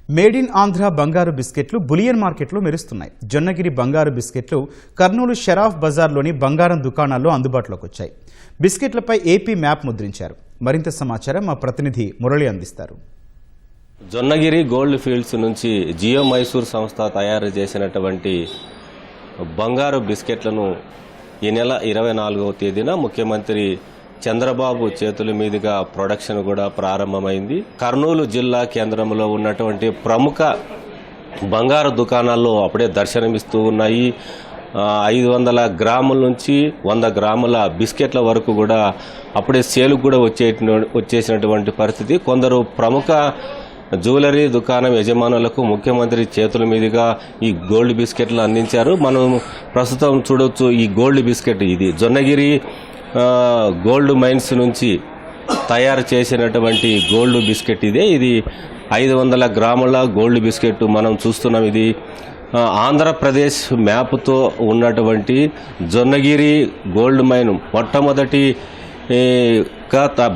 Made in Andhra బంగారు బిస్కెట్లు bullion మార్కెట్లో మెరుస్తున్నాయి. జొన్నగిరి బంగారు బిస్కెట్లు కర్నూలు షరాఫ్ బజార్లోని బంగారం దుకాణాల్లో అందుబాటులోకి వచ్చాయి. బిస్కెట్లపై ఏపీ మ్యాప్ ముద్రించారు. మరింత సమాచారం మా ప్రతినిధి మురళి అందిస్తారు. జొన్నగిరి గోల్డ్ ఫీల్డ్స్ నుంచి జియో మైసూర్ సంస్థ తయారు చేసినటువంటి బంగారు బిస్కెట్లను ఈ నెల 24వ తేదీన ముఖ్యమంత్రి చంద్రబాబు చేతుల మీదుగా ప్రొడక్షన్ కూడా ప్రారంభమైంది. కర్నూలు జిల్లా కేంద్రంలో ఉన్నటువంటి ప్రముఖ బంగారు దుకాణాల్లో అప్పుడే దర్శనమిస్తూ ఉన్నాయి. 500 గ్రాముల నుంచి 100 గ్రాముల బిస్కెట్ల వరకు కూడా అప్పుడే సేలు కూడా వచ్చేసినటువంటి పరిస్థితి. కొందరు ప్రముఖ జ్యువెలరీ దుకాణం యజమానులకు ముఖ్యమంత్రి చేతుల మీదుగా ఈ గోల్డ్ బిస్కెట్లు అందించారు. మనం ప్రస్తుతం చూడొచ్చు. ఈ గోల్డ్ బిస్కెట్ ఇది జొన్నగిరి గోల్డ్ మైన్స్ నుంచి తయారు చేసినటువంటి గోల్డ్ బిస్కెట్ ఇది 500 గ్రాముల గోల్డ్ బిస్కెట్ మనం చూస్తున్నాం. ఇది ఆంధ్రప్రదేశ్ మ్యాప్తో ఉన్నటువంటి జొన్నగిరి గోల్డ్ మైన్ మొట్టమొదటి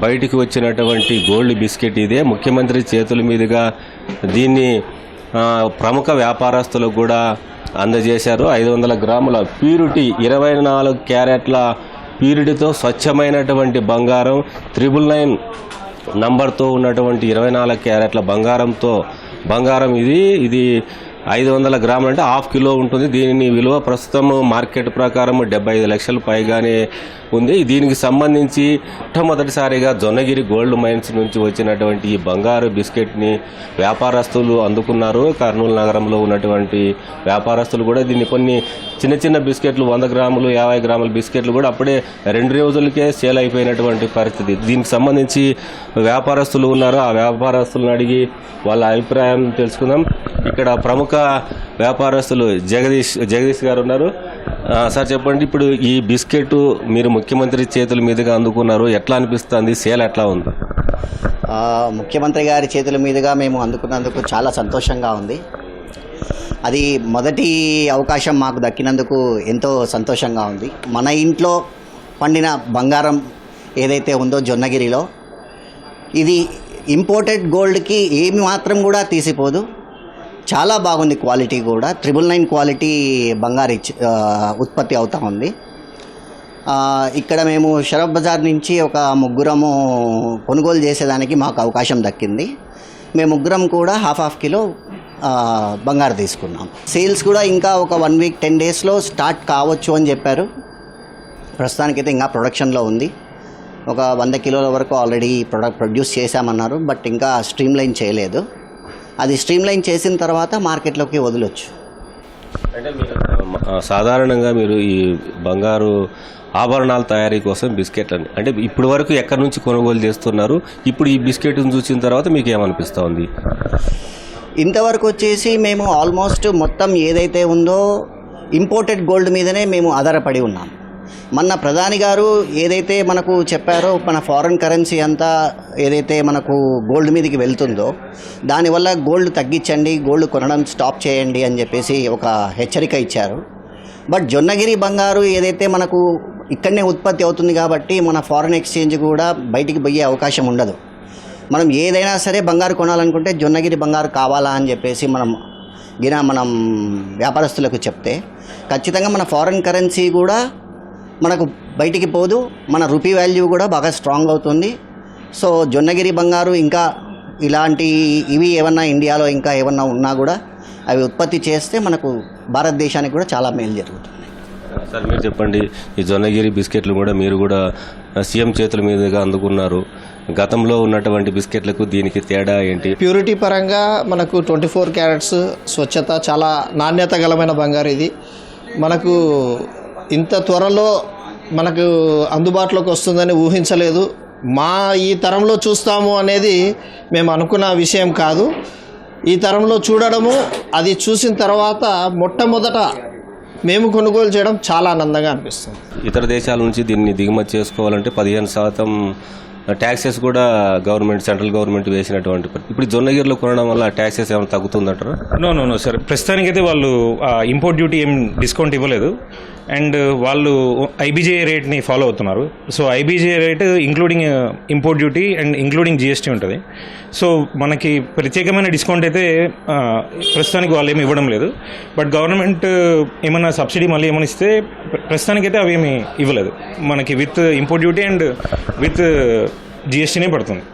బయటికి వచ్చినటువంటి గోల్డ్ బిస్కెట్ ఇదే. ముఖ్యమంత్రి చేతుల మీదుగా దీన్ని ప్రముఖ వ్యాపారస్తులకు కూడా అందజేశారు. 500 గ్రాముల ప్యూరిటీ 24 క్యారెట్ల ప్యూరిటీతో స్వచ్ఛమైనటువంటి బంగారం 999 నంబర్తో ఉన్నటువంటి 24 క్యారెట్ల బంగారం ఇది 500 గ్రాములు అంటే ½ కిలో ఉంటుంది. దీని విలువ ప్రస్తుతం మార్కెట్ ప్రకారం 75 లక్షలు పైగానే ఉంది. దీనికి సంబంధించి మొట్టమొదటిసారిగా జొన్నగిరి గోల్డ్ మైన్స్ నుంచి వచ్చినటువంటి ఈ బంగారు బిస్కెట్ని వ్యాపారస్తులు అందుకున్నారు. కర్నూలు నగరంలో ఉన్నటువంటి వ్యాపారస్తులు కూడా దీన్ని కొన్ని చిన్న బిస్కెట్లు 100 గ్రాములు 50 గ్రాముల బిస్కెట్లు కూడా అప్పుడే 2 రోజులకే సేల్ అయిపోయినటువంటి పరిస్థితి. దీనికి సంబంధించి వ్యాపారస్తులు ఉన్నారు. ఆ వ్యాపారస్తులను అడిగి వాళ్ళ అభిప్రాయం తెలుసుకుందాం. ఇక్కడ ప్రముఖ వ్యాపారస్తులు జగదీష్ గారు ఉన్నారు. సార్ చెప్పండి, ఇప్పుడు ఈ బిస్కెట్ మీరు ముఖ్యమంత్రి చేతుల మీదుగా అందుకున్నారు, ఎట్లా అనిపిస్తుంది? సేల్ ఎట్లా ఉంది? ముఖ్యమంత్రి గారి చేతుల మీదుగా మేము అందుకున్నందుకు చాలా సంతోషంగా ఉంది. అది మొదటి అవకాశం మాకు దక్కినందుకు ఎంతో సంతోషంగా ఉంది. మన ఇంట్లో పండిన బంగారం ఏదైతే ఉందో జొన్నగిరిలో, ఇది ఇంపోర్టెడ్ గోల్డ్కి ఏమి మాత్రం కూడా తీసిపోదు. చాలా బాగుంది. క్వాలిటీ కూడా 999 క్వాలిటీ బంగారు ఉత్పత్తి అవుతూ ఉంది. ఇక్కడ మేము షరఫ్ బజార్ నుంచి ఒక ముగ్గురము కొనుగోలు చేసేదానికి మాకు అవకాశం దక్కింది. మేము ముగ్గురం కూడా ½ కిలో బంగారు తీసుకున్నాం. సేల్స్ కూడా ఇంకా ఒక 1 వీక్ 10 డేస్లో స్టార్ట్ కావచ్చు అని చెప్పారు. ప్రస్తుతానికైతే ఇంకా ప్రొడక్షన్లో ఉంది. ఒక 100 కిలోల వరకు ఆల్రెడీ ప్రొడ్యూస్ చేశామన్నారు. బట్ ఇంకా స్ట్రీమ్లైన్ చేయలేదు. అది స్ట్రీమ్లైన్ చేసిన తర్వాత మార్కెట్లోకి వదలొచ్చు. అంటే సాధారణంగా మీరు ఈ బంగారు ఆభరణాల తయారీ కోసం బిస్కెట్లని అంటే ఇప్పటి వరకు ఎక్కడి నుంచి కొనుగోలు చేస్తున్నారు? ఇప్పుడు ఈ బిస్కెట్ని చూసిన తర్వాత మీకు ఏమనిపిస్తూ ఉంది? ఇంతవరకు వచ్చేసి మేము ఆల్మోస్ట్ మొత్తం ఏదైతే ఉందో ఇంపోర్టెడ్ గోల్డ్ మీదనే మేము ఆధారపడి ఉన్నాం. మొన్న ప్రధాని గారు ఏదైతే మనకు చెప్పారో, మన ఫారెన్ కరెన్సీ అంతా ఏదైతే మనకు గోల్డ్ మీదకి వెళ్తుందో దానివల్ల గోల్డ్ తగ్గించండి, గోల్డ్ కొనడం స్టాప్ చేయండి అని చెప్పేసి ఒక హెచ్చరిక ఇచ్చారు. బట్ జొన్నగిరి బంగారు ఏదైతే మనకు ఇక్కడనే ఉత్పత్తి అవుతుంది కాబట్టి మన ఫారెన్ ఎక్స్చేంజ్ కూడా బయటికి పోయే అవకాశం ఉండదు. మనం ఏదైనా సరే బంగారు కొనాలనుకుంటే జొన్నగిరి బంగారు కావాలా అని చెప్పేసి మనం వ్యాపారస్తులకు చెప్తే ఖచ్చితంగా మన ఫారెన్ కరెన్సీ కూడా మనకు బయటికి పోదు. మన రూపీ వాల్యూ కూడా బాగా స్ట్రాంగ్ అవుతుంది. సో జొన్నగిరి బంగారు ఇంకా ఇలాంటి ఇవి ఏమన్నా ఇండియాలో ఇంకా ఏమన్నా ఉన్నా కూడా అవి ఉత్పత్తి చేస్తే మనకు భారతదేశానికి కూడా చాలా మేలు జరుగుతుంది. సార్ మీరు చెప్పండి, ఈ జొన్నగిరి బిస్కెట్లు కూడా మీరు కూడా సీఎం చేతుల మీదుగా అందుకున్నారు. గతంలో ఉన్నటువంటి బిస్కెట్లకు దీనికి తేడా ఏంటి? ప్యూరిటీ పరంగా మనకు 24 క్యారెట్స్ స్వచ్ఛత, చాలా నాణ్యత గలమైన బంగారు. ఇది మనకు ఇంత త్వరలో మనకు అందుబాటులోకి వస్తుందని ఊహించలేదు. ఈ తరంలో చూస్తాము అనేది మేము అనుకున్న విషయం కాదు. ఈ తరంలో చూడడము, అది చూసిన తర్వాత మొట్టమొదట మేము కొనుగోలు చేయడం చాలా ఆనందంగా అనిపిస్తుంది. ఇతర దేశాల నుంచి దీన్ని దిగుమతి చేసుకోవాలంటే 15% ట్యాక్సెస్ కూడా సెంట్రల్ గవర్నమెంట్ వేసినటువంటి. ఇప్పుడు జొన్నగిరిలో కొనడం వల్ల ట్యాక్సెస్ ఏమైనా తగ్గుతుందంటారా? నో సార్, ప్రస్తుతానికైతే వాళ్ళు ఇంపోర్ట్ డ్యూటీ ఏం డిస్కౌంట్ ఇవ్వలేదు. అండ్ వాళ్ళు ఐబీజేఏ రేట్ని ఫాలో అవుతున్నారు. So IBJA rate including import duty and including GST ఉంటుంది. సో మనకి ప్రత్యేకమైన డిస్కౌంట్ అయితే ప్రస్తుతానికి వాళ్ళు ఏమి ఇవ్వడం లేదు. బట్ గవర్నమెంట్ ఏమైనా సబ్సిడీ మళ్ళీ ఏమైనా ఇస్తే ప్రస్తుతానికైతే అవి ఏమి ఇవ్వలేదు. మనకి with import duty and with జిఎస్టీనే పడుతుంది.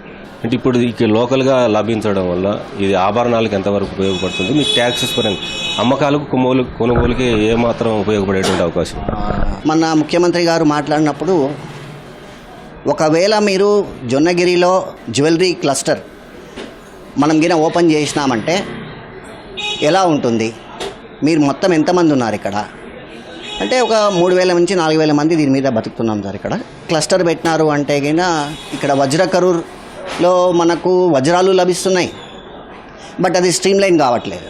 అంటే ఇప్పుడు ఇది లోకల్గా లభించడం వల్ల ఇది ఆభరణాలకు ఎంతవరకు ఉపయోగపడుతుంది? మీకు ట్యాక్సెస్ పరంగా అమ్మకాలకు కొనుగోలుకి ఏమాత్రం ఉపయోగపడేటువంటి అవకాశం? మన ముఖ్యమంత్రి గారు మాట్లాడినప్పుడు ఒకవేళ మీరు జొన్నగిరిలో జ్యువెలరీ క్లస్టర్ మనం గిన ఓపెన్ చేసినామంటే ఎలా ఉంటుంది, మీరు మొత్తం ఎంతమంది ఉన్నారు ఇక్కడ అంటే ఒక 3,000 నుంచి 4,000 మంది దీని మీద బతుకుతున్నాం సార్. ఇక్కడ క్లస్టర్ పెట్టినారు అంటే గిన ఇక్కడ వజ్రకరూర్లో మనకు వజ్రాలు లభిస్తున్నాయి, బట్ అది స్ట్రీమ్ లైన్ కావట్లేదు.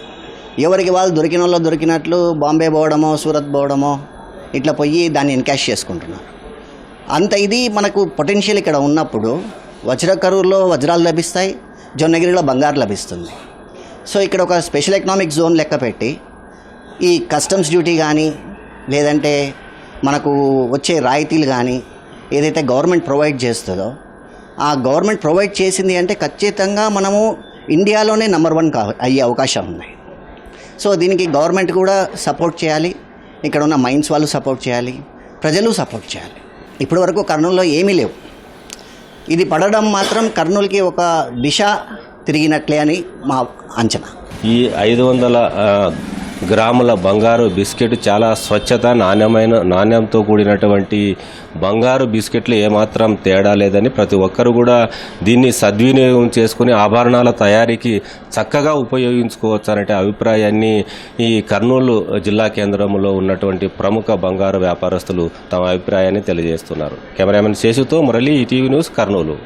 ఎవరికి వాళ్ళు దొరికిన వాళ్ళు దొరికినట్లు బాంబే పోవడమో సూరత్ పోవడమో ఇట్లా పోయి దాన్ని ఎన్కాష్ చేసుకుంటున్నారు. అంత ఇది మనకు పొటెన్షియల్ ఇక్కడ ఉన్నప్పుడు వజ్రకరూర్లో వజ్రాలు లభిస్తాయి, జొన్నగిరిలో బంగారు లభిస్తుంది. సో ఇక్కడ ఒక స్పెషల్ ఎకనామిక్ జోన్ లెక్క పెట్టి ఈ కస్టమ్స్ డ్యూటీ కానీ లేదంటే మనకు వచ్చే రాయితీలు కానీ ఏదైతే గవర్నమెంట్ ప్రొవైడ్ చేస్తుందో ఆ గవర్నమెంట్ ప్రొవైడ్ చేసింది అంటే ఖచ్చితంగా మనము ఇండియాలోనే నెంబర్ 1 అయ్యే అవకాశం ఉంది. సో దీనికి గవర్నమెంట్ కూడా సపోర్ట్ చేయాలి, ఇక్కడ ఉన్న మైన్స్ వాళ్ళు సపోర్ట్ చేయాలి, ప్రజలు సపోర్ట్ చేయాలి. ఇప్పటి వరకు కర్నూలులో ఏమీ లేవు. ఇది పడడం మాత్రం కర్నూలుకి ఒక దిశ తిరిగినట్లే అని మా అంచనా. ఈ 500 గ్రాముల బంగారు బిస్కెట్ చాలా స్వచ్ఛత నాణ్యంతో కూడినటువంటి బంగారు బిస్కెట్లు ఏమాత్రం తేడా లేదని ప్రతి ఒక్కరు కూడా దీన్ని సద్వినియోగం చేసుకుని ఆభరణాల తయారీకి చక్కగా ఉపయోగించుకోవచ్చు అనే అభిప్రాయాన్ని ఈ కర్నూలు జిల్లా కేంద్రంలో ఉన్నటువంటి ప్రముఖ బంగారు వ్యాపారస్తులు తమ అభిప్రాయాన్ని తెలియజేస్తున్నారు. కెమెరామెన్ శేషుతో మురళి, ఈటీవీ న్యూస్, కర్నూలు.